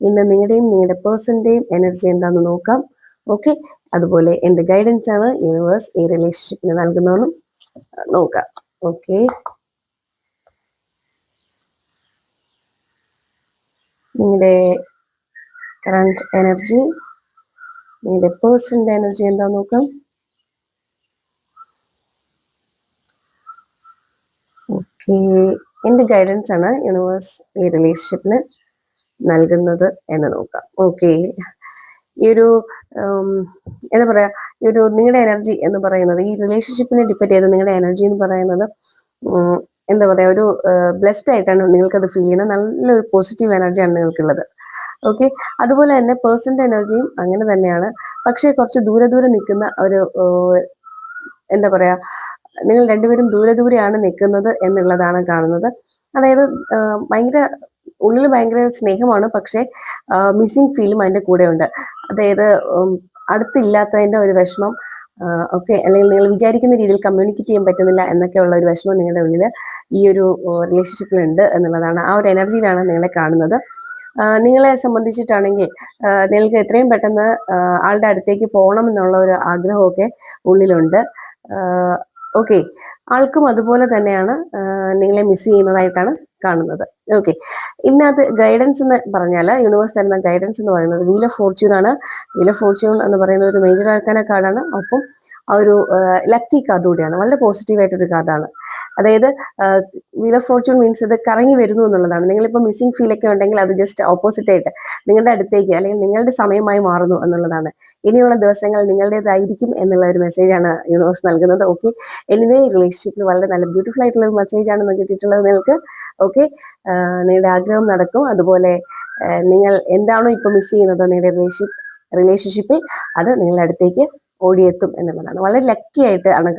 ഇന്ന് നിങ്ങളുടെയും നിങ്ങളുടെ പേഴ്സന്റെയും എനർജി എന്താണെന്ന് നോക്കാം. ഓക്കെ, അതുപോലെ എൻ്റെ ഗൈഡൻസ് ആണ് യൂണിവേഴ്സ് ഈ റിലേഷൻഷിപ്പിന് നൽകുന്നതെന്നും നോക്കാം. ഓക്കെ, നിങ്ങളുടെ കറണ്ട് എനർജി, നിങ്ങളുടെ പേഴ്സന്റെ എനർജി എന്താന്ന് നോക്കാം. ഓക്കെ, എന്ത് ഗൈഡൻസ് ആണ് യൂണിവേഴ്സ് ഈ റിലേഷൻഷിപ്പിന് നൽകുന്നത് എന്ന് നോക്കാം. ഓക്കെ, ഈ ഒരു എന്താ പറയാ, ഈ ഒരു നിങ്ങളുടെ എനർജി എന്ന് പറയുന്നത്, ഈ റിലേഷൻഷിപ്പിനെ ഡിപ്പെൻഡ് ചെയ്ത് നിങ്ങളുടെ എനർജി എന്ന് പറയുന്നത് എന്താ പറയാ, ഒരു ബ്ലെസ്ഡ് ആയിട്ടാണ് നിങ്ങൾക്കത് ഫീൽ ചെയ്യുന്നത്. നല്ലൊരു പോസിറ്റീവ് എനർജിയാണ് നിങ്ങൾക്കുള്ളത്. ഓക്കെ, അതുപോലെ തന്നെ പേഴ്സന്റെ എനർജിയും അങ്ങനെ തന്നെയാണ്. പക്ഷേ കുറച്ച് ദൂരെ നിൽക്കുന്ന ഒരു എന്താ പറയാ, നിങ്ങൾ രണ്ടുപേരും ദൂരെയാണ് നിൽക്കുന്നത് എന്നുള്ളതാണ് കാണുന്നത്. അതായത് ഭയങ്കര ഉള്ളിൽ ഭയങ്കര സ്നേഹമാണ്, പക്ഷെ മിസ്സിങ് ഫീലും അതിന്റെ കൂടെ ഉണ്ട്. അതായത് അടുത്തില്ലാത്തതിന്റെ ഒരു വിഷമം, ഓക്കെ, അല്ലെങ്കിൽ നിങ്ങൾ വിചാരിക്കുന്ന രീതിയിൽ കമ്മ്യൂണിക്കേറ്റ് ചെയ്യാൻ പറ്റുന്നില്ല എന്നൊക്കെയുള്ള ഒരു വിഷമം നിങ്ങളുടെ ഉള്ളിൽ ഈ ഒരു റിലേഷൻഷിപ്പിലുണ്ട് എന്നുള്ളതാണ്. ആ ഒരു എനർജിയിലാണ് നിങ്ങളെ കാണുന്നത്. നിങ്ങളെ സംബന്ധിച്ചിട്ടാണെങ്കിൽ നിങ്ങൾക്ക് എത്രയും പെട്ടെന്ന് ആളുടെ അടുത്തേക്ക് പോകണം എന്നുള്ള ഒരു ആഗ്രഹമൊക്കെ ഉള്ളിലുണ്ട്. ഓക്കെ, ആൾക്കും അതുപോലെ തന്നെയാണ് നിങ്ങളെ മിസ് ചെയ്യുന്നതായിട്ടാണ് കാണുന്നത്. ഓക്കെ, ഇന്നത്തെ ഗൈഡൻസ് എന്ന് പറഞ്ഞാൽ യൂണിവേഴ്സ് തരുന്ന ഗൈഡൻസ് എന്ന് പറയുന്നത് വീൽ ഓഫ് ഫോർച്യൂൺ ആണ്. വീൽ ഓഫ് ഫോർച്യൂൺ എന്ന് പറയുന്ന ഒരു മേജർ ആർക്കാന കാർഡാണ്. ഒപ്പം ആ ഒരു ലക്കി കാർഡ് കൂടിയാണ്. വളരെ പോസിറ്റീവായിട്ടൊരു കാർഡാണ്. അതായത് വീൽ ഓഫ് ഫോർച്യൂൺ മീൻസ് ഇത് കറങ്ങി വരുന്നു എന്നുള്ളതാണ്. നിങ്ങളിപ്പോൾ മിസ്സിംഗ് ഫീലൊക്കെ ഉണ്ടെങ്കിൽ അത് ജസ്റ്റ് ഓപ്പോസിറ്റ് ആയിട്ട് നിങ്ങളുടെ അടുത്തേക്ക് അല്ലെങ്കിൽ നിങ്ങളുടെ സമയമായി മാറുന്നു എന്നുള്ളതാണ്. ഇനിയുള്ള ദിവസങ്ങൾ നിങ്ങളുടേതായിരിക്കും എന്നുള്ള ഒരു മെസ്സേജാണ് യൂണിവേഴ്സ് നൽകുന്നത്. ഓക്കെ, എനിവേ റിലേഷൻഷിപ്പിൽ വളരെ നല്ല ബ്യൂട്ടിഫുൾ ആയിട്ടുള്ള ഒരു മെസ്സേജാണ് കിട്ടിയിട്ടുള്ളത് നിങ്ങൾക്ക്. ഓക്കെ, നിങ്ങളുടെ ആഗ്രഹം നടക്കും. അതുപോലെ നിങ്ങൾ എന്താണോ ഇപ്പൊ മിസ് ചെയ്യുന്നത് നിങ്ങളുടെ റിലേഷൻഷിപ്പിൽ, അത് നിങ്ങളുടെ അടുത്തേക്ക് ഓടിയെത്തും എന്നുള്ളതാണ്. വളരെ ലക്കി ആയിട്ട് ആണ്